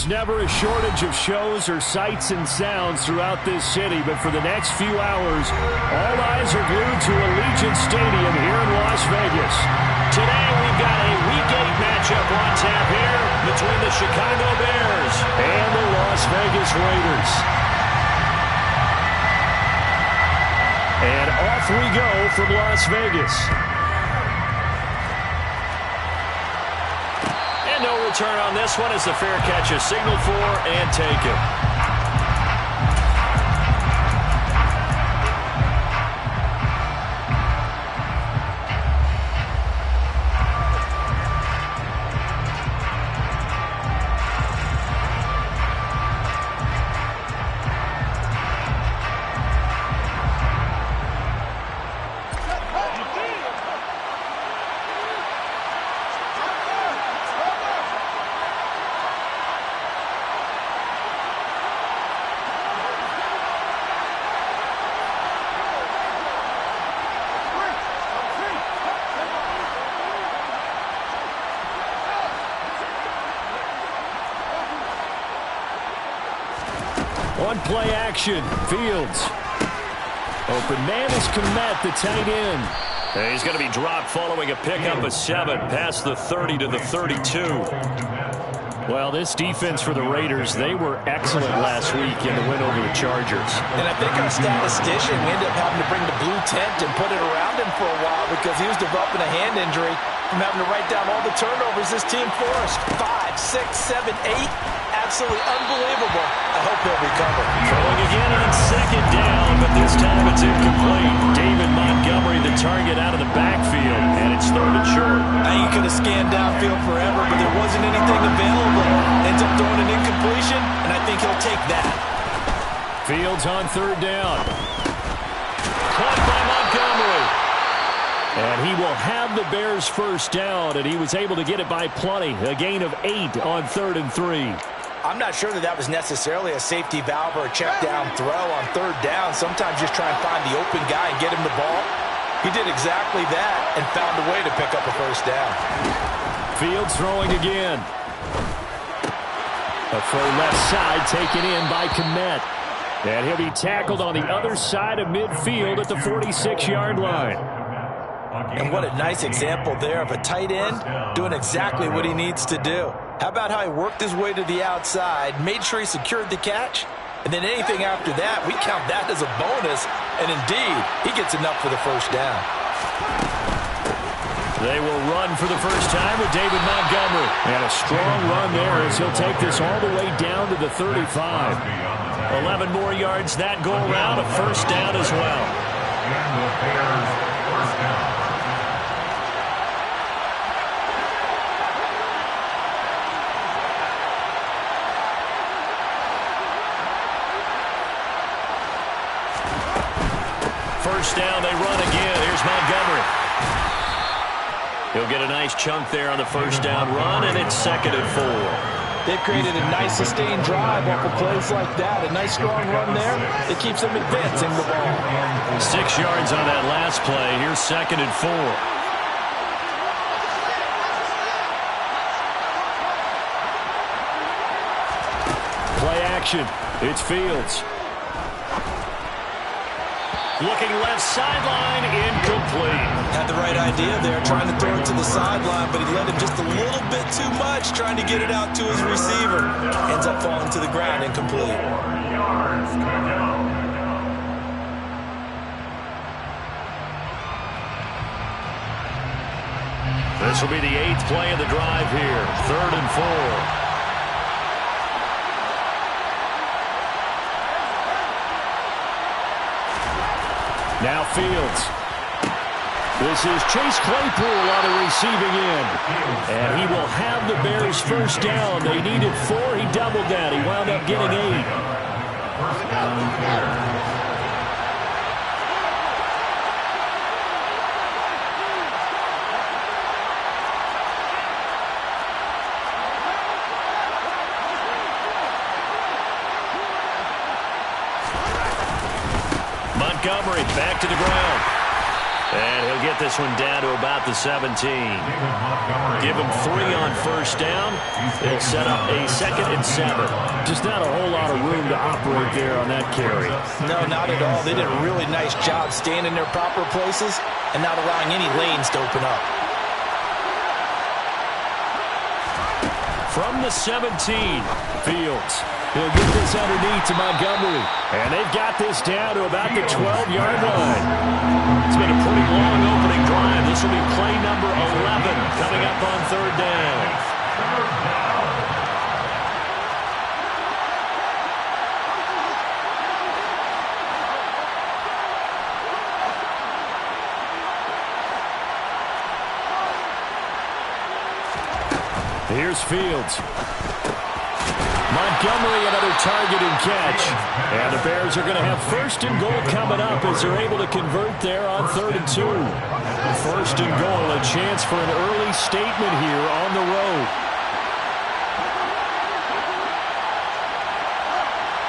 There's never a shortage of shows or sights and sounds throughout this city, but for the next few hours, all eyes are glued to Allegiant Stadium here in Las Vegas. Today, we've got a Week 8 matchup on tap here between the Chicago Bears and the Las Vegas Raiders. And off we go from Las Vegas. And no return on this one as the fair catch is signaled for and taken. On play action, Fields. Open man is Kmet, the tight end. And he's going to be dropped following a pickup of 7 past the 30 to the 32. Well, this defense for the Raiders, they were excellent last week in the win over the Chargers. And I think our statistician, we ended up having to bring the blue tent and put it around him for a while because he was developing a hand injury from having to write down all the turnovers this team forced. 5, 6, 7, 8. Absolutely unbelievable. I hope he'll recover. Throwing again on second down, but this time it's incomplete. David Montgomery, the target out of the backfield, and it's third and short. He could have scanned downfield forever, but there wasn't anything available. Ends up throwing an incompletion, and I think he'll take that. Fields on third down. Caught by Montgomery. And he will have the Bears first down, and he was able to get it by plenty. A gain of 8 on 3rd and 3. I'm not sure that was necessarily a safety valve or a check down throw on third down. Sometimes just try and find the open guy and get him the ball. He did exactly that and found a way to pick up a first down. Fields throwing again. A throw left side taken in by Kmet. And he'll be tackled on the other side of midfield at the 46-yard line. And what a nice example there of a tight end doing exactly what he needs to do. How about how he worked his way to the outside, made sure he secured the catch, and then anything after that, we count that as a bonus. And indeed, he gets enough for the first down. They will run for the first time with David Montgomery. And a strong run there as he'll take this all the way down to the 35. 11 more yards that go around, a first down as well. First down, they run again. Here's Montgomery. He'll get a nice chunk there on the first down run, and it's 2nd and 4. They've created a nice sustained drive off of plays like that. A nice strong run there. It keeps them advancing the ball. 6 yards on that last play. Here's 2nd and 4. Play action. It's Fields. Looking left sideline, incomplete. Had the right idea there, trying to throw it to the sideline, but he let him just a little bit too much, trying to get it out to his receiver. Ends up falling to the ground, incomplete. This will be the 8th play of the drive here. 3rd and 4. Now Fields. This is Chase Claypool on the receiving end. And he will have the Bears first down. They needed 4. He doubled that. He wound up getting 8. Montgomery back to the ground. And he'll get this one down to about the 17. Give him 3 on first down. He'll set up a 2nd and 7. Just not a whole lot of room to operate there on that carry. No, not at all. They did a really nice job staying in their proper places and not allowing any lanes to open up. From the 17, Fields. He'll get this underneath to Montgomery. And they've got this down to about the 12-yard line. It's been a pretty long opening drive. This will be play number 11 coming up on 3rd down. Here's Fields. Montgomery, another target and catch. And the Bears are going to have 1st and goal coming up as they're able to convert there on 3rd and 2. 1st and goal, a chance for an early statement here on the road.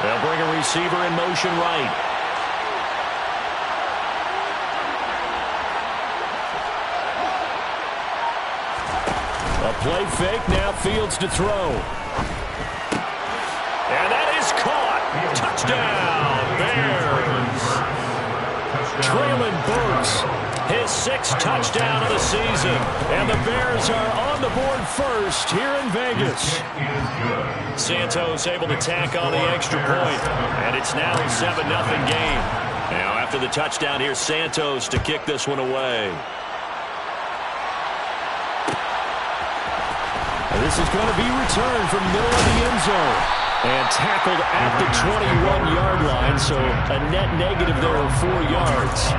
They'll bring a receiver in motion right. A play fake, now Fields to throw. And that is caught. Touchdown, Bears. Traylon Burks, his 6th touchdown of the season. And the Bears are on the board first here in Vegas. Santos able to tack on the extra point. And it's now a 7-0 game. Now after the touchdown, here's Santos to kick this one away. This is going to be returned from the middle of the end zone. And tackled at the 21-yard line, so a net negative there of 4 yards.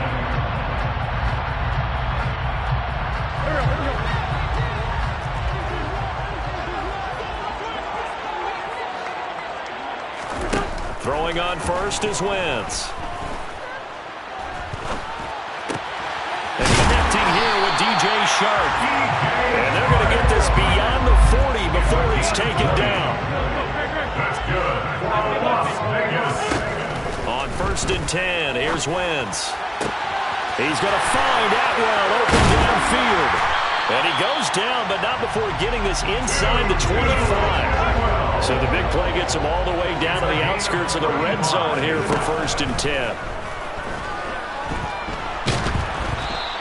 Throwing on first is Wentz. And connecting here with DJ Shark. And they're going to get this beyond the 40 before he's taken down. On 1st and 10, here's Wentz. He's going to find Atwell open downfield. And he goes down, but not before getting this inside the 25. So the big play gets him all the way down to the outskirts of the red zone here for 1st and 10.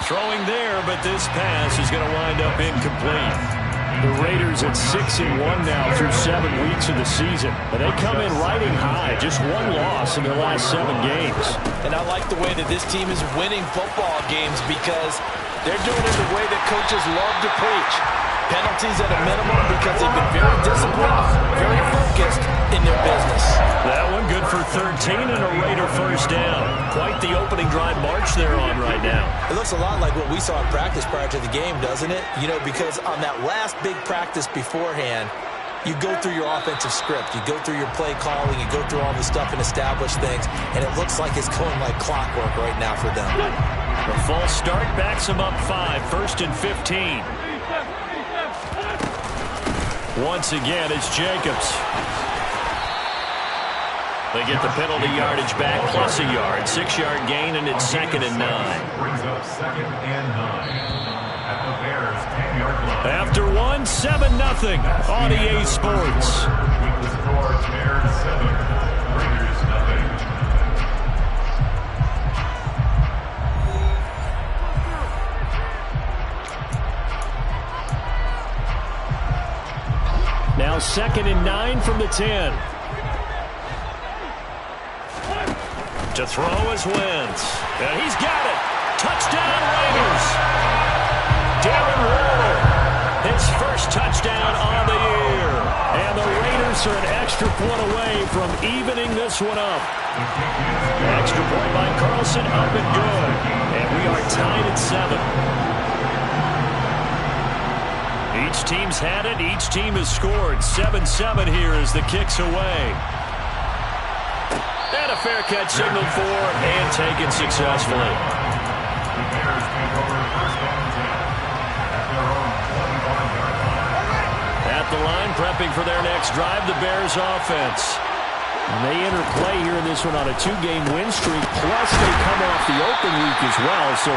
Throwing there, but this pass is going to wind up incomplete. The Raiders at 6-1 now through 7 weeks of the season. But they come in riding high, just 1 loss in their last 7 games. And I like the way that this team is winning football games because they're doing it the way that coaches love to preach. Penalties at a minimum because they've been very disciplined, very focused in their business. That one good for 13 and a Raider 1st down. Quite the opening drive march they're on right now. It looks a lot like what we saw in practice prior to the game, doesn't it? You know, because on that last big practice beforehand, you go through your offensive script. You go through your play calling. You go through all this stuff and establish things. And it looks like it's going like clockwork right now for them. The false start backs them up 5. 1st and 15. Once again, it's Jacobs. They get the penalty yardage back plus a yard. 6-yard gain, and it's 2nd and 9. Brings up 2nd and 9 at the Bears' 10-yard line. After 7-0 on EA Sports. With the score, Bears 7, Raiders nothing. Now 2nd and 9 from the 10. To throw is Wentz. And he's got it. Touchdown Raiders. Darren Waller, his 1st touchdown on the year. And the Raiders are an extra point away from evening this one up. Extra point by Carlson, up and good. And we are tied at 7. Each team's had it. Each team has scored. 7-7 here as the kick's away. And a fair catch signaled for and taken successfully. The Bears take over 1st and 10 at their own 21-yard line. At the line, prepping for their next drive, the Bears offense. And they enter play here in this one on a 2-game win streak, plus they come off the open week as well. So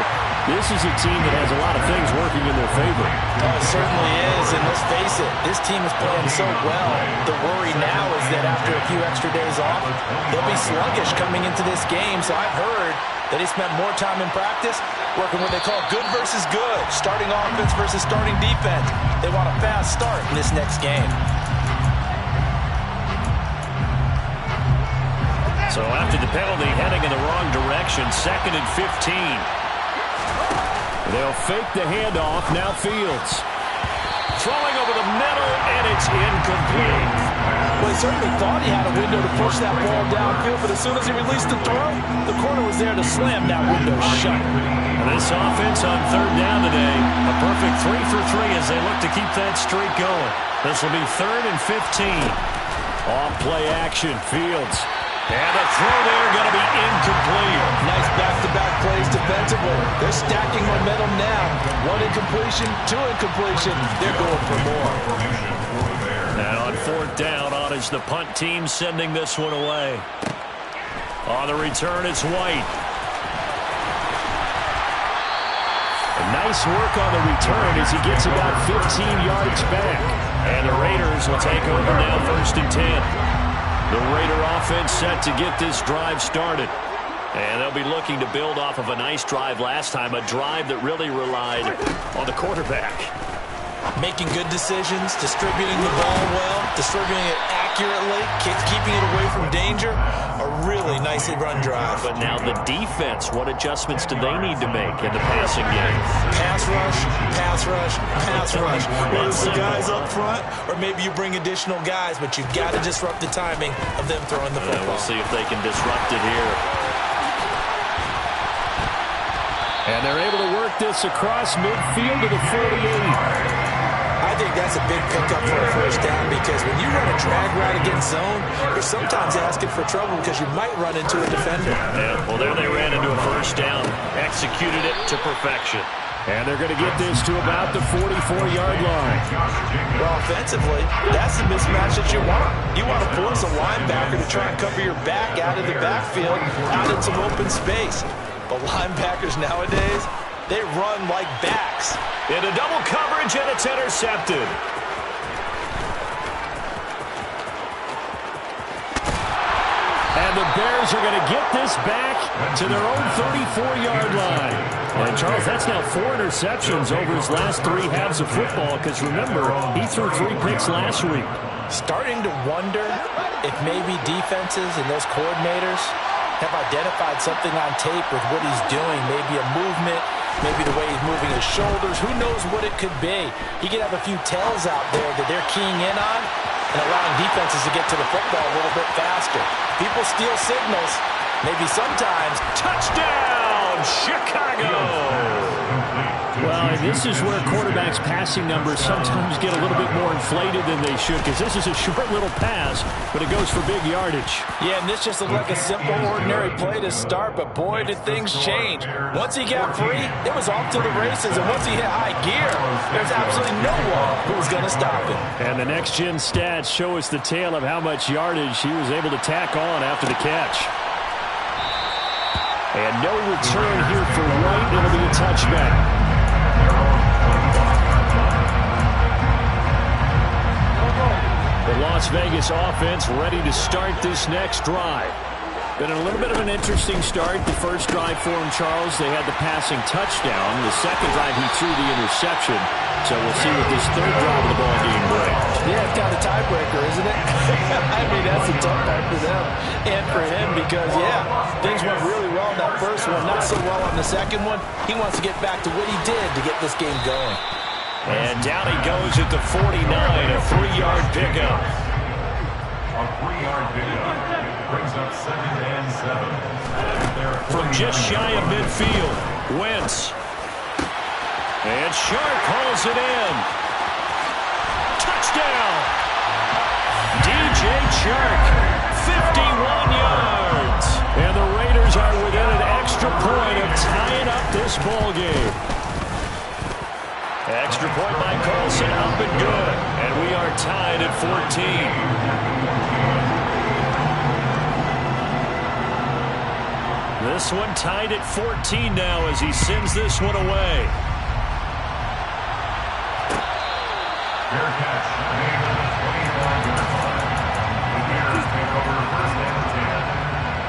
This is a team that has a lot of things working in their favor. Oh, it certainly is, and let's face it, this team is playing so well. The worry now is that after a few extra days off, they'll be sluggish coming into this game. So I've heard that he spent more time in practice working what they call good versus good, starting offense versus starting defense. They want a fast start in this next game. So after the penalty, heading in the wrong direction, 2nd and 15. They'll fake the handoff. Now Fields. Throwing over the middle, and it's incomplete. Well, he certainly thought he had a window to push that ball downfield, but as soon as he released the throw, the corner was there to slam that window shut. This offense on 3rd down today, a perfect 3 for 3 as they look to keep that streak going. This will be 3rd and 15. Off play action, Fields. And the throw there going to be incomplete. Nice back-to-back plays defensively. They're stacking momentum now. 1 incompletion, 2 incompletion. They're going for more. And on 4th down, on is the punt team sending this one away. On the return, it's White. Nice work on the return as he gets about 15 yards back. And the Raiders will take over now, 1st and 10. The Raider offense set to get this drive started. And they'll be looking to build off of a nice drive last time, a drive that really relied on the quarterback. Making good decisions, distributing the ball well, distributing it accurately, keeping it away from danger. A really nicely run drive. But now the defense, what adjustments do they need to make in the passing game? Pass rush, pass rush, pass rush. Whether it's the guys up front or maybe you bring additional guys, but you've got to disrupt the timing of them throwing the football. We'll see if they can disrupt it here. And they're able to work this across midfield to the 48. I think that's a big pickup for a 1st down because when you run a drag route against zone, you're sometimes asking for trouble because you might run into a defender. Yeah, well, there they ran into a 1st down, executed it to perfection. And they're going to get this to about the 44-yard line. Well, offensively, that's the mismatch that you want. You want to force a linebacker to try and cover your back out of the backfield, out in some open space. But linebackers nowadays, they run like backs. Into double coverage, and it's intercepted. And the Bears are going to get this back to their own 34-yard line. And, Charles, that's now 4 interceptions over his last 3 halves of football because, remember, he threw 3 picks last week. Starting to wonder if maybe defenses and those coordinators have identified something on tape with what he's doing, maybe a movement, maybe the way he's moving his shoulders. Who knows what it could be? He could have a few tells out there that they're keying in on and allowing defenses to get to the football a little bit faster. People steal signals. Maybe sometimes. Touchdown, Chicago! Well, and this is where quarterbacks' passing numbers sometimes get a little bit more inflated than they should because this is a short little pass, but it goes for big yardage. Yeah, and this just looked like a simple, ordinary play to start, but boy, did things change. Once he got free, it was off to the races, and once he hit high gear, there's absolutely no one who was going to stop him. And the next-gen stats show us the tale of how much yardage he was able to tack on after the catch. And no return here for White. It'll be a touchback. The Las Vegas offense ready to start this next drive. Been a little bit of an interesting start. The first drive for him, Charles, they had the passing touchdown. The second drive, he threw the interception. So we'll see what this third drive of the ball game brings. Yeah, it's got a tiebreaker, isn't it? I mean, that's a tough part for them and for him because, yeah, things went really well in that first one, not so well on the second one. He wants to get back to what he did to get this game going. And down he goes at the 49, a 3-yard pickup. A 3-yard pickup brings up 2nd and 7. From just shy of midfield, Wentz. And Sharp hauls it in. Touchdown! DJ Chark, 51 yards. And the Raiders are within an extra point of tying up this ball game. Extra point by Carlson, up and good. And we are tied at 14. This one tied at 14 now as he sends this one away. Fair catch made at the 25-yard line. The Bears take over first and 10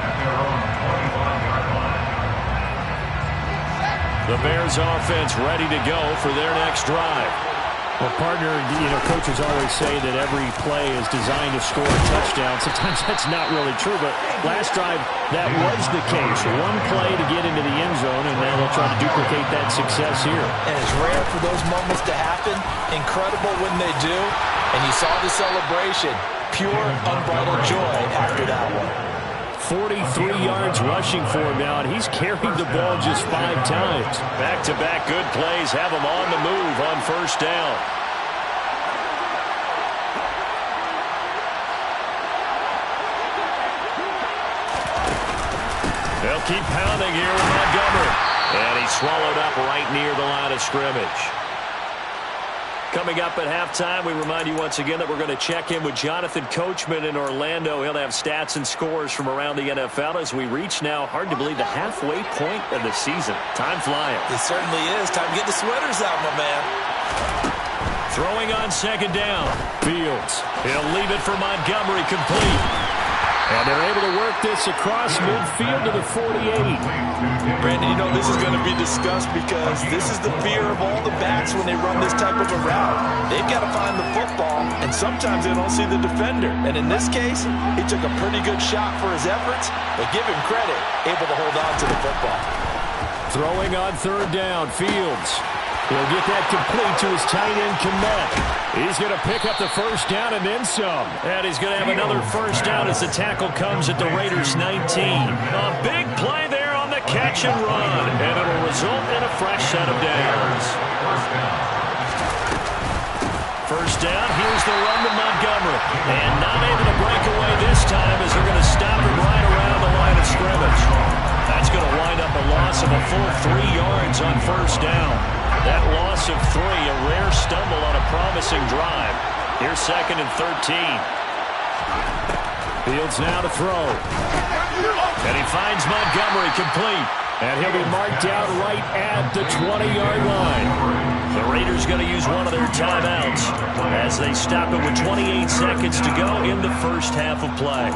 at their own 25-yard line. The Bears offense ready to go for their next drive. Well, partner, coaches always say that every play is designed to score a touchdown. Sometimes that's not really true, but last drive, that was the case. One play to get into the end zone, and now they'll try to duplicate that success here. And it's rare for those moments to happen. Incredible when they do. And you saw the celebration. Pure, unbridled joy after that one. 43 yards rushing for him now, and he's carried the ball just 5 times. Back-to-back good plays have him on the move on first down. They'll keep pounding here with Montgomery. And he's swallowed up right near the line of scrimmage. Coming up at halftime, we remind you once again that we're going to check in with Jonathan Coachman in Orlando. He'll have stats and scores from around the NFL as we reach now, hard to believe, the halfway point of the season. Time flying. It certainly is. Time to get the sweaters out, my man. Throwing on second down. Fields. He'll leave it for Montgomery, complete. And they're able to work this across midfield to the 48. Brandon, this is going to be discussed because this is the fear of all the backs when they run this type of a route. They've got to find the football, and sometimes they don't see the defender. And in this case, he took a pretty good shot for his efforts, but give him credit, able to hold on to the football. Throwing on third down, Fields. He'll get that complete to his tight end, Kmet. He's going to pick up the first down and then some. And he's going to have another first down as the tackle comes at the Raiders' 19. A big play there on the catch and run. And it'll result in a fresh set of downs. First down, here's the run to Montgomery. And not able to break away this time as they're going to stop him right around the line of scrimmage. That's going to wind up a loss of a full 3 yards on first down. That loss of 3, a rare stumble on a promising drive. Here's second and 13. Fields now to throw. And he finds Montgomery complete. And he'll be marked out right at the 20-yard line. The Raiders going to use one of their timeouts as they stop it with 28 seconds to go in the first half of play.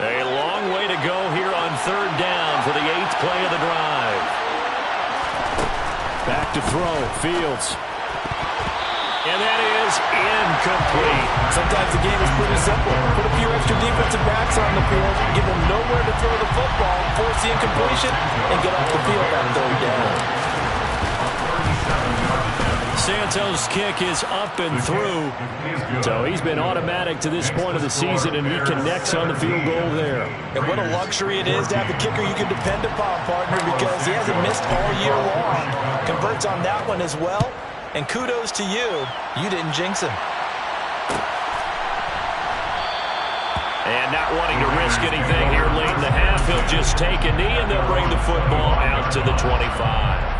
A long way to go here on third down for the 8th play of the drive. Back to throw, Fields. And that is incomplete. Sometimes the game is pretty simple. Put a few extra defensive backs on the field, give them nowhere to throw the football, force the incompletion, and get off the field on third down. Santos' kick is up and through. So he's been automatic to this point of the season, and he connects on the field goal there. And what a luxury it is to have a kicker you can depend upon, partner, because he hasn't missed all year long. Converts on that one as well. And kudos to you. You didn't jinx him. And not wanting to risk anything here late in the half, he'll just take a knee, and they'll bring the football out to the 25.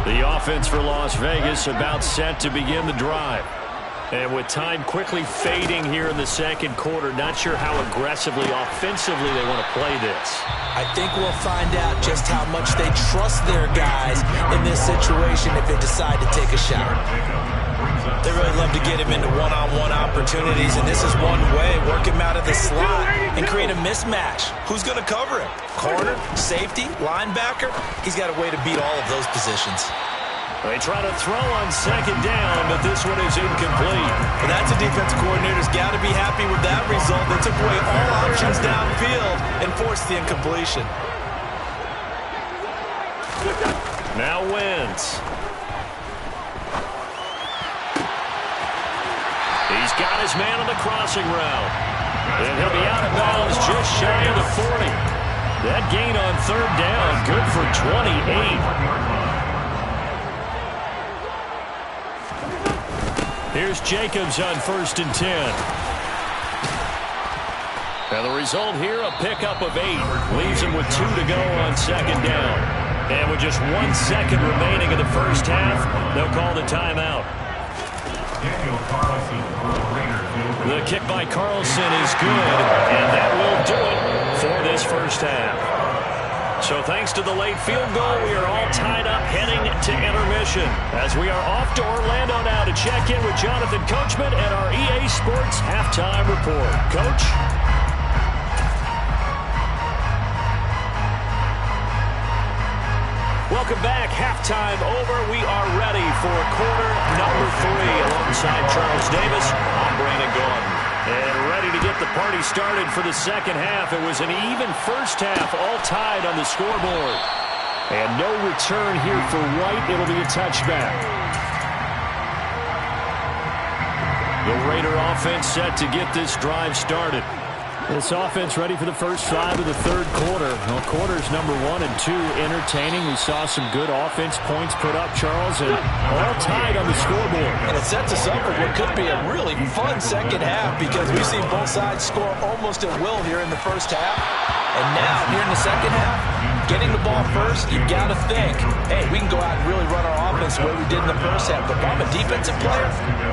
The offense for Las Vegas about set to begin the drive. And with time quickly fading here in the second quarter, not sure how aggressively, offensively they want to play this. I think we'll find out just how much they trust their guys in this situation if they decide to take a shot. They really love to get him into one-on-one opportunities, and this is one way. Work him out of the slot and create a mismatch. Who's going to cover him? Corner, safety, linebacker? He's got a way to beat all of those positions. They try to throw on second down, but this one is incomplete. But that's a defensive coordinator's got to be happy with that result. They took away all options downfield and forced the incompletion. Now Wentz. He's got his man on the crossing route. And he'll be out of bounds just shy of the 40. That gain on third down, good for 28. Here's Jacobs on 1st and 10. And the result here, a pickup of 8. Leaves him with 2 to go on second down. And with just 1 second remaining in the first half, they'll call the timeout. Daniel Carlson for the Raiders. The kick by Carlson is good, and that will do it for this first half. So thanks to the late field goal, we are all tied up heading to intermission as we are off to Orlando now to check in with Jonathan Coachman and our EA Sports Halftime Report. Coach? Welcome back. Halftime over. We are ready for quarter number 3 alongside Charles Davis. I'm Brandon Gaudin. And ready to get the party started for the second half. It was an even first half, all tied on the scoreboard. And no return here for White. It'll be a touchback. The Raider offense set to get this drive started. This offense ready for the first drive of the third quarter. Well, quarters number 1 and 2 entertaining. We saw some good offense points put up, Charles, and all tied on the scoreboard. And it sets us up for what could be a really fun second half because we've seen both sides score almost at will here in the first half. And now, here in the second half, getting the ball first, you've got to think, hey, we can go out and really run our offense the way we did in the first half. But if I'm a defensive player,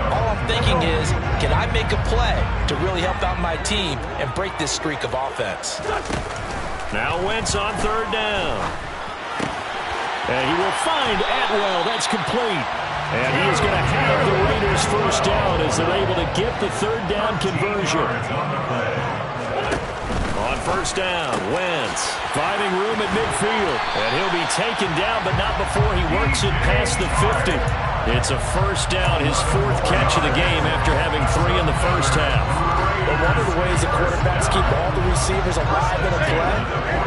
all I'm thinking is, can I make a play to really help out my team and break this streak of offense? Now Wentz on third down. And he will find Atwell. That's complete. And he is going to have the Raiders first down as they're able to get the third down conversion. On first down, Wentz finding room at midfield. And he'll be taken down, but not before he works it past the 50. It's a first down, his 4th catch of the game after having 3 in the first half. But one of the ways the quarterbacks keep all the receivers alive in a play,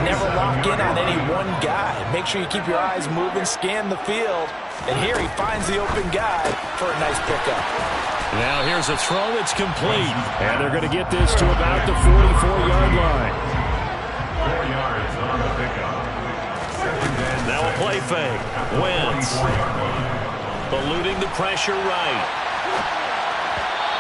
never lock in on any one guy. Make sure you keep your eyes moving, scan the field. And here he finds the open guy for a nice pickup. Now here's a throw. It's complete. And they're going to get this to about the 44-yard line. 4 yards on the pickup. Now a play fake. Wentz eluding the pressure right.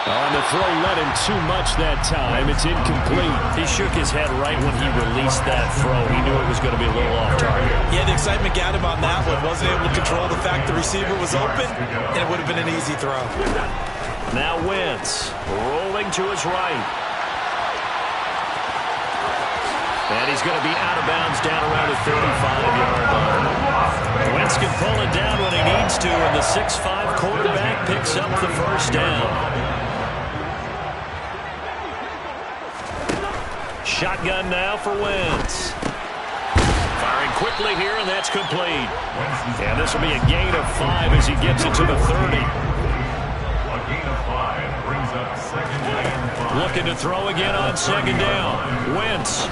On the throw, let him too much that time. It's incomplete. He shook his head right when he released that throw. He knew it was going to be a little off target. Yeah, the excitement got him on that one. Wasn't able to control the fact the receiver was open, and it would have been an easy throw. Now Wentz rolling to his right. And he's going to be out of bounds down around the 35-yard line. Wentz can pull it down when he needs to, and the 6'5 quarterback picks up the first down. Shotgun now for Wentz. Firing quickly here, and that's complete. And this will be a gain of 5 as he gets it to the 30. A gain of 5 brings up second and 5. Looking to throw again on second down. Wentz.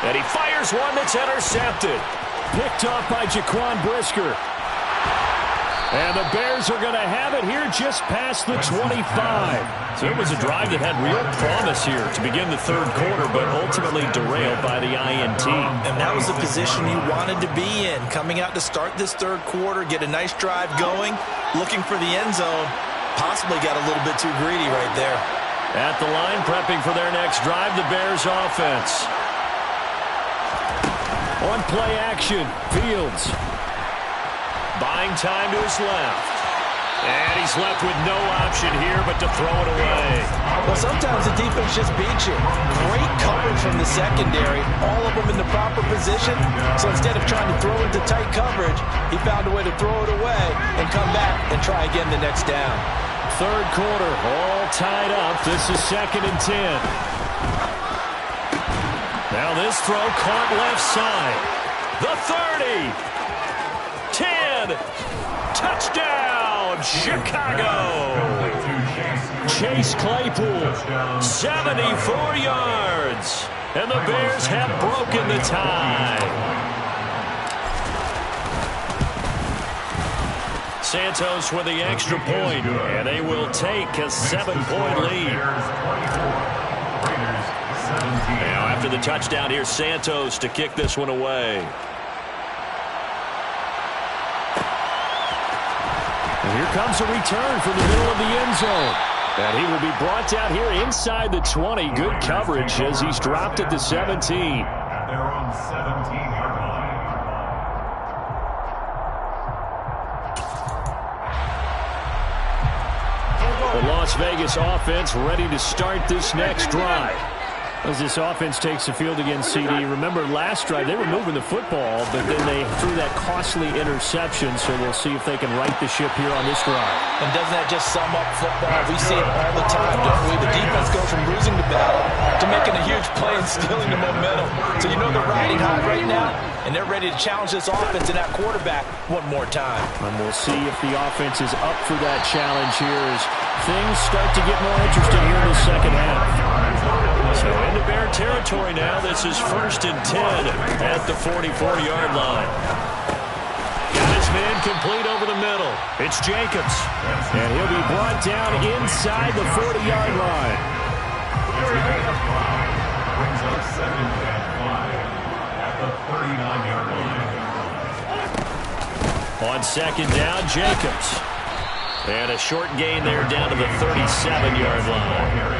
And he fires one that's intercepted. Picked off by Jaquan Brisker. And the Bears are going to have it here just past the 25. So it was a drive that had real promise here to begin the third quarter, but ultimately derailed by the INT. And that was the position you wanted to be in. Coming out to start this third quarter, get a nice drive going, looking for the end zone. Possibly got a little bit too greedy right there. At the line, prepping for their next drive, the Bears offense. On play action, Fields. Buying time to his left. And he's left with no option here but to throw it away. Well, sometimes the defense just beats you. Great coverage from the secondary. All of them in the proper position. So instead of trying to throw into tight coverage, he found a way to throw it away and come back and try again the next down. Third quarter, all tied up. This is 2nd and 10. Now this throw caught left side. The 30. 10. Touchdown, Chicago. Chase Claypool, 74 yards. And the Bears have broken the tie. Santos with the extra point, and they will take a 7-point lead. Now after the touchdown, here's Santos to kick this one away. And here comes a return from the middle of the end zone. And he will be brought down here inside the 20. Good coverage as he's dropped at the 17. At their own 17-yard line. The Las Vegas offense ready to start this next drive. As this offense takes the field against CD, remember last drive they were moving the football, but then they threw that costly interception, so we'll see if they can right the ship here on this drive. And doesn't that just sum up football? We see it all the time, don't we? The defense goes from losing the battle to making a huge play and stealing the momentum. So you know they're riding high right now, and they're ready to challenge this offense and that quarterback one more time. And we'll see if the offense is up for that challenge here as things start to get more interesting here in the second half. So into Bear territory now. This is 1st and 10 at the 44-yard line. Got his man complete over the middle. It's Jacobs. And he'll be brought down inside the 40-yard line. Brings up 2nd and 5 at the 39-yard line. On 2nd down, Jacobs. And a short gain there down to the 37-yard line.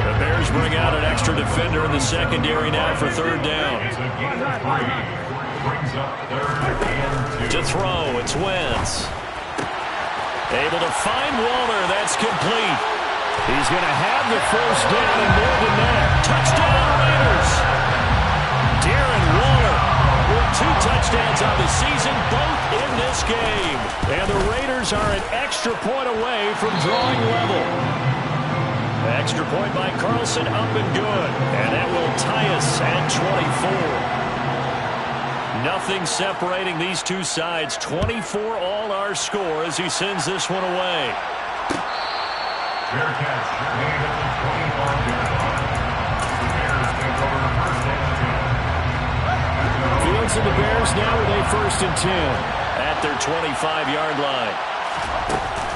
The Bears bring out an extra defender in the secondary now for 3rd down. To throw, it's Wentz. Able to find Waller. That's complete. He's going to have the 1st down and more than that. Touchdown, Raiders. Darren Waller with 2 touchdowns on the season, both in this game. And the Raiders are an extra point away from drawing level. Extra point by Carlson, up and good. And that will tie us at 24. Nothing separating these two sides. 24 all our score as he sends this one away. Fair catch made at the 25-yard line. The Bears take over 1st and 10. Fields and the Bears now with a 1st and 10 at their 25-yard line.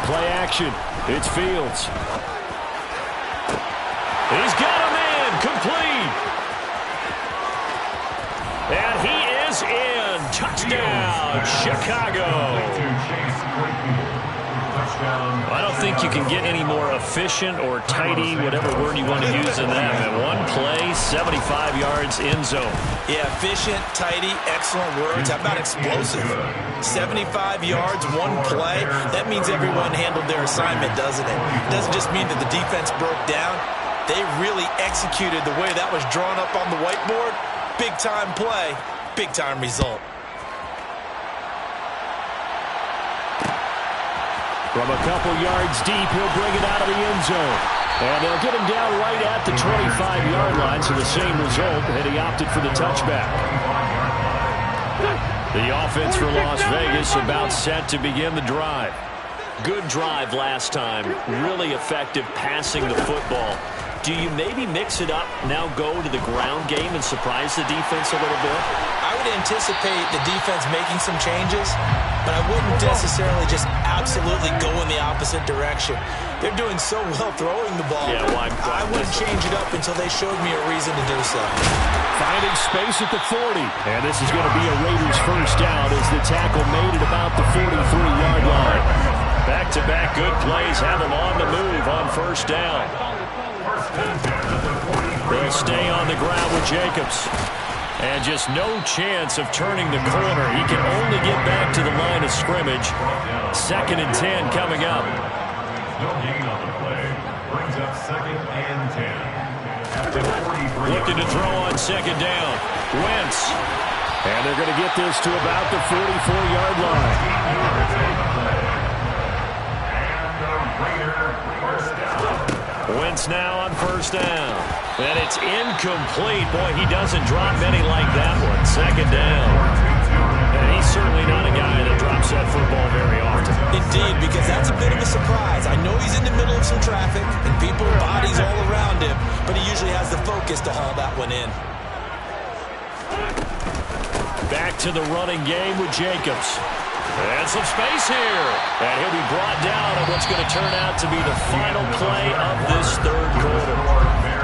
Play action. It's Fields. He's got a man complete. And he is in. Touchdown, Chicago. I don't think you can get any more efficient or tidy, whatever word you want to use in that. And one play, 75 yards, end zone. Yeah, efficient, tidy, excellent words. How about explosive? 75 yards, one play. That means everyone handled their assignment, doesn't it? It doesn't just mean that the defense broke down. They really executed the way that was drawn up on the whiteboard. Big-time play, big-time result. From a couple yards deep, he'll bring it out of the end zone. And they'll get him down right at the 25-yard line, so the same result, and he opted for the touchback. The offense for Las Vegas about set to begin the drive. Good drive last time. Really effective passing the football. Do you maybe mix it up, now go to the ground game and surprise the defense a little bit? I would anticipate the defense making some changes, but I wouldn't necessarily just absolutely go in the opposite direction. They're doing so well throwing the ball. Yeah, well, I wouldn't change it up until they showed me a reason to do so. Finding space at the 40. And this is going to be a Raiders 1st down as the tackle made it about the 43-yard line. Back-to-back good plays have them on the move on 1st down. They'll stay on the ground with Jacobs. And just no chance of turning the corner. He can only get back to the line of scrimmage. 2nd and 10 coming up. No gain on the play. Brings up 2nd and 10. At the 43. Looking to throw on 2nd down. Wentz. And they're going to get this to about the 44-yard line. And the Raider 1st down. Wentz now on 1st down. And it's incomplete. Boy, he doesn't drop many like that one. 2nd down. And he's certainly not a guy that drops that football very often. Indeed, because that's a bit of a surprise. I know he's in the middle of some traffic and people, bodies all around him, but he usually has the focus to haul that one in. Back to the running game with Jacobs. And some space here. And he'll be brought down on what's going to turn out to be the final play of this 3rd quarter.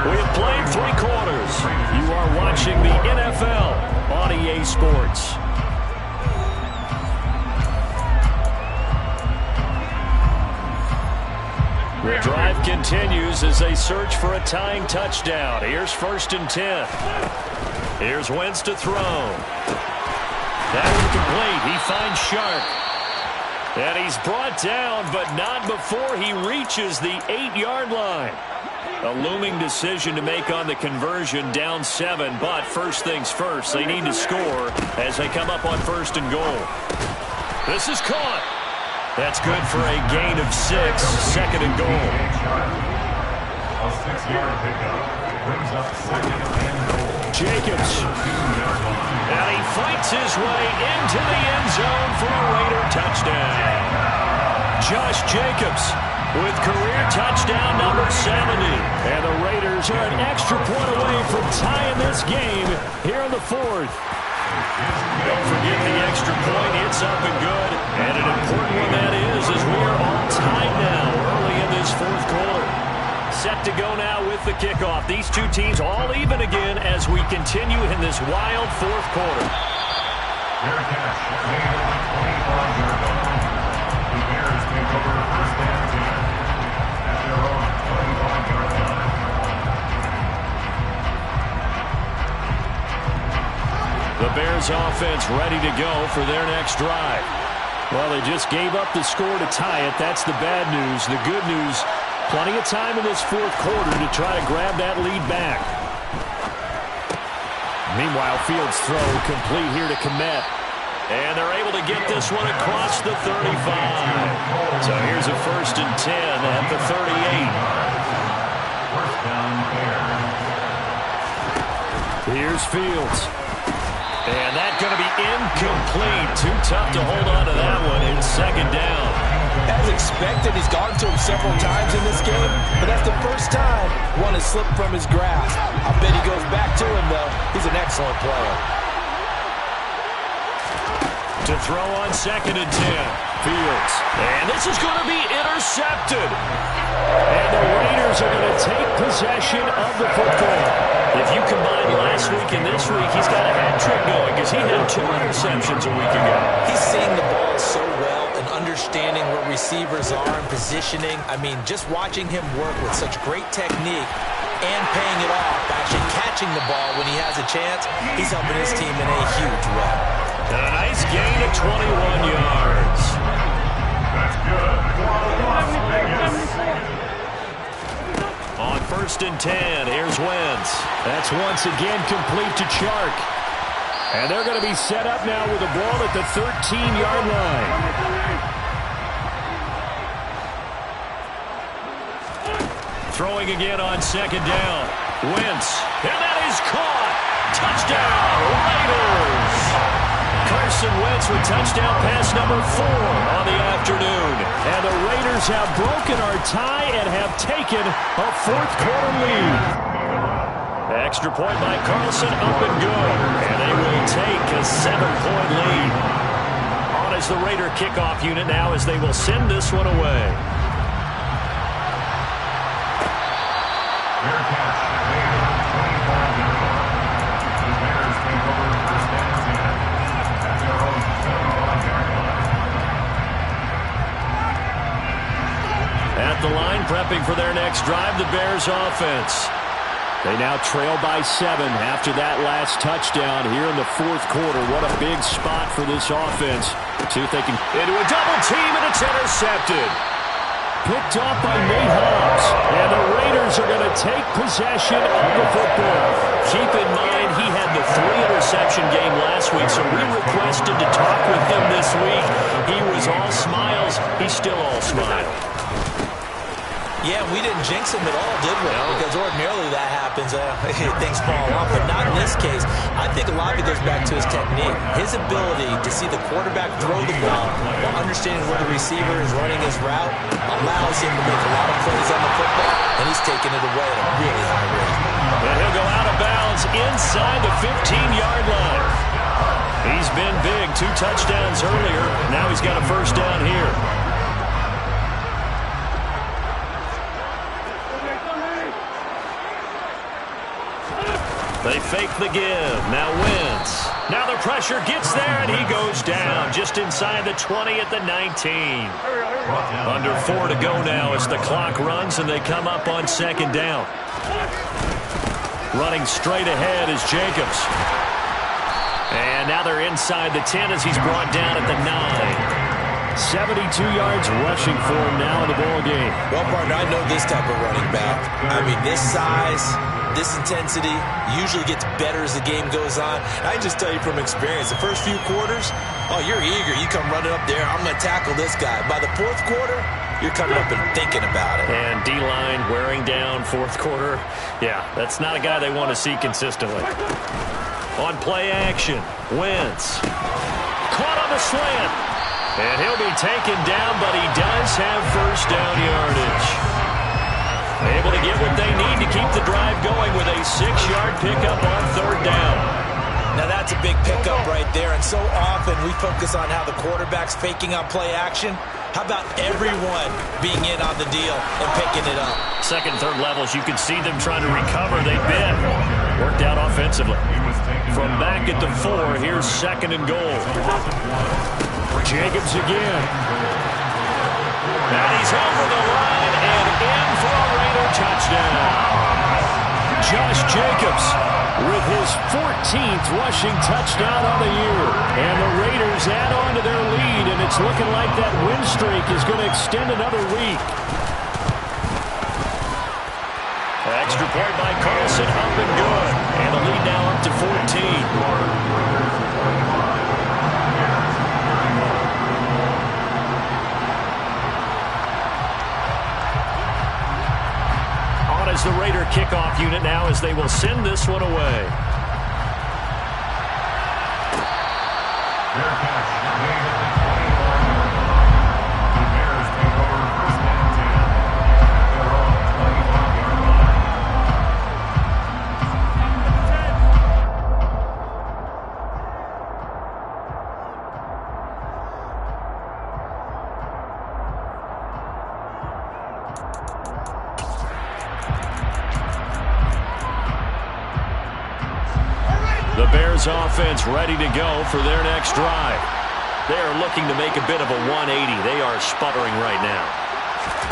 We have played 3 quarters. You are watching the NFL on EA Sports. The drive continues as they search for a tying touchdown. Here's 1st and 10. Here's Wentz to throw. That incomplete. He finds Sharp. And he's brought down, but not before he reaches the 8-yard line. A looming decision to make on the conversion, down 7, but first things first, they need to score as they come up on 1st and goal. This is caught. That's good for a gain of 6, 2nd and goal. A 6-yard pickup brings up 2nd and goal. Jacobs. And he fights his way into the end zone for a Raider touchdown. Josh Jacobs with career touchdown number 70. And the Raiders are an extra point away from tying this game here in the 4th. Don't forget the extra point. It's up and good. And an important one that is, as we are all tied now early in this 4th quarter. Set to go now with the kickoff. These two teams all even again as we continue in this wild 4th quarter. Fair catch made at the 25-yard line. The Bears take over 1st and 10 at their own 25-yard line. The Bears offense ready to go for their next drive. Well, they just gave up the score to tie it. That's the bad news. The good news, plenty of time in this 4th quarter to try to grab that lead back. Meanwhile, Fields' throw complete here to Kmet. And they're able to get this one across the 35. So here's a 1st and 10 at the 38. 1st down, Bears. Here's Fields. And that's going to be incomplete. Too tough to hold on to that one. It's 2nd down. As expected, he's gone to him several times in this game, but that's the first time one has slipped from his grasp. I bet he goes back to him, though. He's an excellent player. To throw on 2nd and 10. Fields. And this is going to be intercepted. And the Raiders are going to take possession of the football. If you combine last week and this week, he's got a hat trick going because he had 2 interceptions a week ago. He's seeing the ball so well and understanding where receivers are and positioning. I mean, just watching him work with such great technique and paying it off, actually catching the ball when he has a chance, he's helping his team in a huge way. And a nice gain of 21 yards. That's good for Las Vegas. On 1st and 10, here's Wentz. That's once again complete to Chark. And they're going to be set up now with the ball at the 13-yard line. Throwing again on 2nd down. Wentz. And that is caught. Touchdown, Raiders. Carson Wentz with touchdown pass number 4 on the afternoon. And the Raiders have broken our tie and have taken a 4th quarter lead. Extra point by Carlson, up and good. And they will take a 7-point lead. On as the Raider kickoff unit now as they will send this one away. Fair catch made at the 25-yard line. The Bears take over 1st and 10 at their own 75-yard line. At the line, prepping for their next drive, the Bears offense. They now trail by 7 after that last touchdown here in the 4th quarter. What a big spot for this offense. See if they can into a double team, and it's intercepted. Picked off by Nate Hobbs. And the Raiders are going to take possession of the football. Keep in mind, he had the 3-interception game last week, so we requested to talk with him this week. He was all smiles. He's still all smile. Yeah, we didn't jinx him at all, did we? No. Because ordinarily that happens, things fall off, but not in this case. I think a lot of it goes back to his technique. His ability to see the quarterback throw the ball while understanding where the receiver is running his route allows him to make a lot of plays on the football, and he's taking it away at a really high rate. And he'll go out of bounds inside the 15-yard line. He's been big, 2 touchdowns earlier. Now he's got a 1st down here. They fake the give. Now Wentz. Now the pressure gets there, and he goes down just inside the 20 at the 19. Under 4 to go now as the clock runs, and they come up on second down. Running straight ahead is Jacobs. And now they're inside the 10 as he's brought down at the 9. 72 yards rushing for him now in the ball game. Well, partner, I know this type of running back. I mean, this size, this intensity usually gets better as the game goes on. I can just tell you from experience, the first few quarters, oh, you're eager. You come running up there, I'm going to tackle this guy. By the fourth quarter, you're coming up and thinking about it. And D-line wearing down fourth quarter. Yeah, that's not a guy they want to see consistently. On play action, Wentz. Caught on the slant. And he'll be taken down, but he does have first down yardage. Able to get what they need to keep the drive going with a 6-yard pickup on third down. Now that's a big pickup right there, and so often we focus on how the quarterback's faking on play action. How about everyone being in on the deal and picking it up? Second, third levels, you can see them trying to recover. They've been worked out offensively. From back at the 4, here's second and goal. Jacobs again. And he's over the line and in for a Raider touchdown. Josh Jacobs with his 14th rushing touchdown on the year. And the Raiders add on to their lead, and it's looking like that win streak is going to extend another week. Extra point by Carlson, up and good. And the lead now up to 14. As the Raider kickoff unit now as they will send this one away. The Bears offense ready to go for their next drive. They are looking to make a bit of a 180. They are sputtering right now.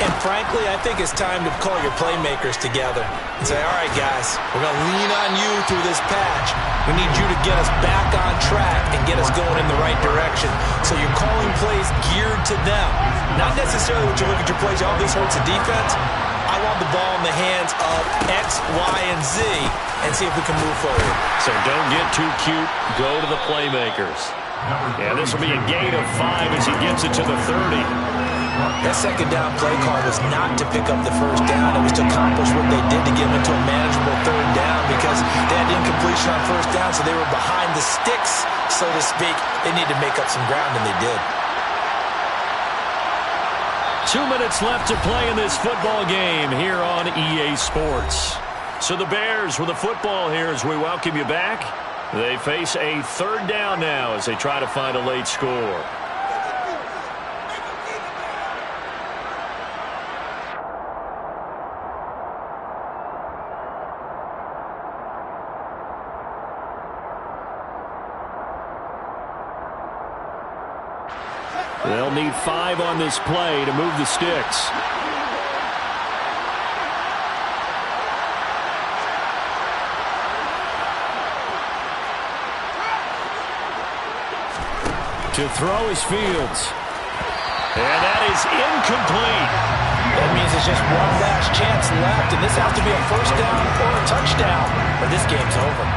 And frankly, I think it's time to call your playmakers together and say, all right, guys, we're going to lean on you through this patch. We need you to get us back on track and get us going in the right direction. So you're calling plays geared to them. Not necessarily what you look at your plays, oh, this hurts the defense. I want the ball in the hands of X, Y, and Z and see if we can move forward. So don't get too cute. Go to the playmakers. And this will be a gain of 5 as he gets it to the 30. That second down play call was not to pick up the first down. It was to accomplish what they did to get them into a manageable third down because they had incompletion on first down, so they were behind the sticks, so to speak. They needed to make up some ground, and they did. 2 minutes left to play in this football game here on EA Sports. So the Bears with the football here as we welcome you back. They face a third down now as they try to find a late score. They'll need 5 on this play to move the sticks. To throw is Fields. And that is incomplete. That means there's just one last chance left, and this has to be a first down or a touchdown, or this game's over.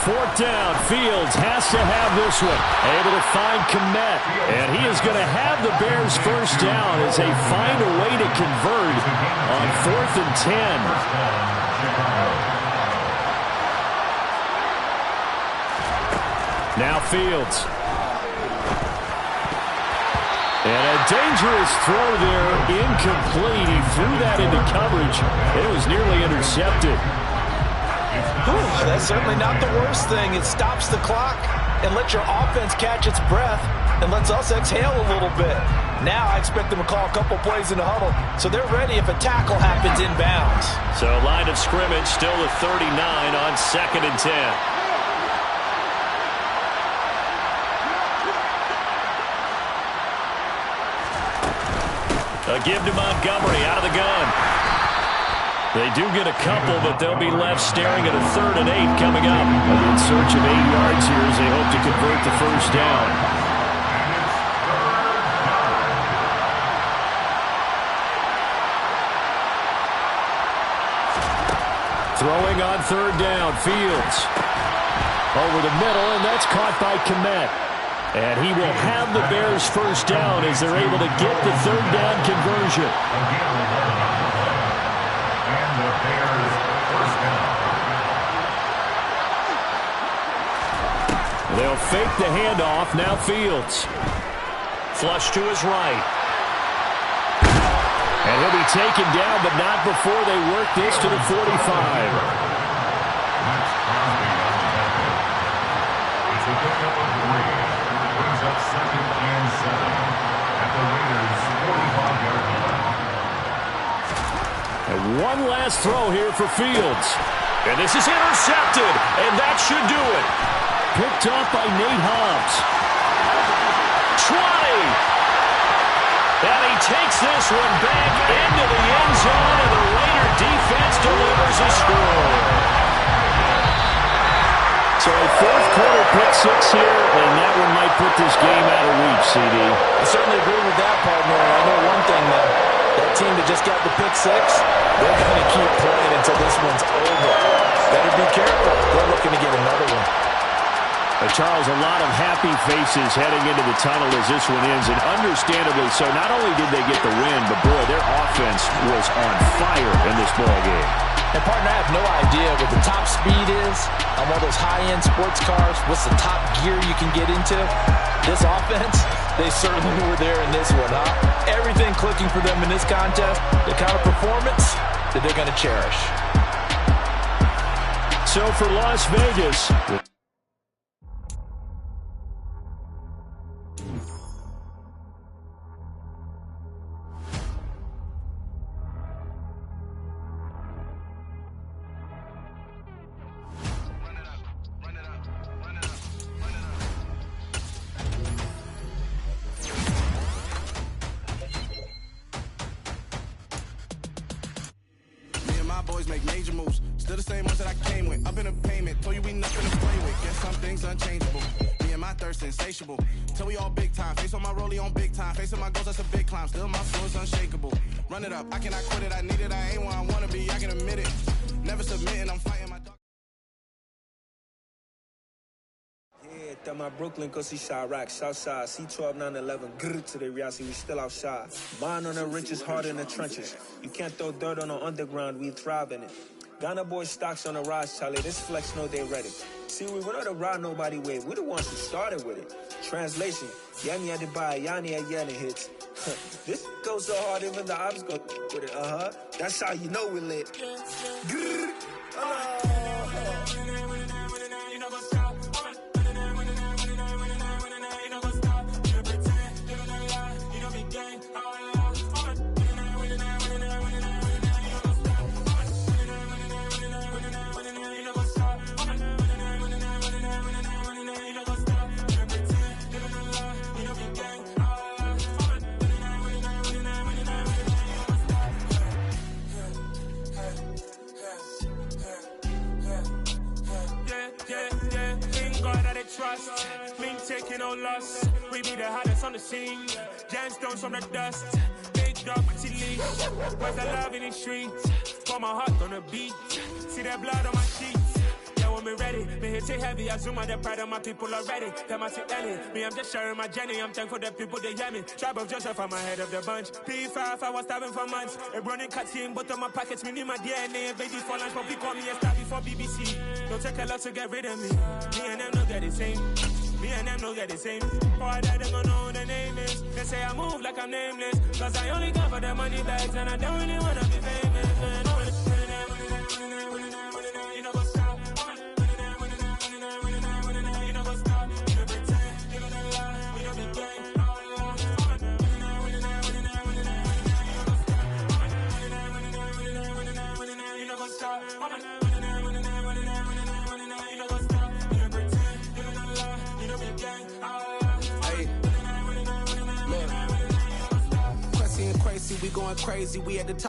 Fourth down, Fields has to have this one. Able to find Kmet, and he is going to have the Bears first down as they find a way to convert on 4th and 10. Now Fields. And a dangerous throw there, incomplete. He threw that into coverage. It was nearly intercepted. That's certainly not the worst thing. It stops the clock and lets your offense catch its breath and lets us exhale a little bit. Now I expect them to call a couple plays in the huddle, so they're ready if a tackle happens inbounds. So line of scrimmage still at 39 on 2nd and 10. A give to Montgomery out of the gun. They do get a couple, but they'll be left staring at a 3rd and 8 coming up. In search of 8 yards here as they hope to convert the first down. Throwing on 3rd down, Fields. Over the middle, and that's caught by Kmet. And he will have the Bears first down as they're able to get the 3rd down conversion. They'll fake the handoff. Now Fields. Flush to his right. And he'll be taken down, but not before they work this to the 45. It's a pickup of 3. Brings up 2nd and 7 at the Raiders' 45-yard line. And one last throw here for Fields. And this is intercepted, and that should do it. Picked up by Nate Hobbs. 20. And he takes this one back into the end zone, and the Raider defense delivers a score. So a 4th quarter pick-6 here, and that one might put this game out of reach, CD. I certainly agree with that, partner. I know one thing, though. That team that just got the pick-6, they're going to keep playing until this one's over. Better be careful. They're looking to get another one. Charles, a lot of happy faces heading into the tunnel as this one ends, and understandably so. Not only did they get the win, but boy, their offense was on fire in this ball game. And partner, I have no idea what the top speed is on one of those high-end sports cars. What's the top gear you can get into? This offense, they certainly were there in this one, huh? Everything clicking for them in this contest, the kind of performance that they're going to cherish. So for Las Vegas, boys make major moves. Still the same ones that I came with. Up in a payment. Told you we nothing to play with. Guess some things unchangeable. Me and my thirst insatiable. Till we all big time. Face on my rollie on big time. Facing my goals, that's a big climb. Still my flow is unshakable. Run it up. I cannot quit it. I need it. I ain't where I wanna be. I can admit it. Never submitting. I'm fighting my dog. Yeah, that my Brooklyn, go see Chirac, Southside, C12, 911, grrr to the reality, we still outside. Buying on the riches, hard in the trenches. You can't throw dirt on the underground, we thrive in it. Ghana boys stocks on the rise, Charlie, this flex know they ready. See, we went on the ride nobody with, we the ones who started with it. Translation, Yanni had to buy, Yanni had Yanni hits. This goes so hard, even the ops go with it, That's how you know we lit. Grrr, trust, mean taking no loss. We be the hottest on the scene. Gemstones from the dust. Big dog, pretty leash. Where's the love in the streets? Pour my heart on the beat. See that blood on my sheets. Yeah, when me ready, me hit it heavy. I zoom out the pride of my people already. Them I see Ellie. Me, I'm just sharing my journey. I'm thankful that people they hear me. Tribe of Joseph, I'm ahead of the bunch. P5, I was starving for months. A running cut in, but on my pockets, me need my DNA. Babies for lunch, but people call me a star before BBC. Don't take a lot to get rid of me. Me and them know that the same. Me and them don't get the same. For that, they gon' know who the name is. They say I move like I'm nameless. Cause I only care for the money bags and I don't really wanna be famous. You know what's up? You know what's up? You know pretend. You gonna lie. We don't be gang. You know what's up? Hey, look, Cressy and Crazy, we going crazy. We at the top.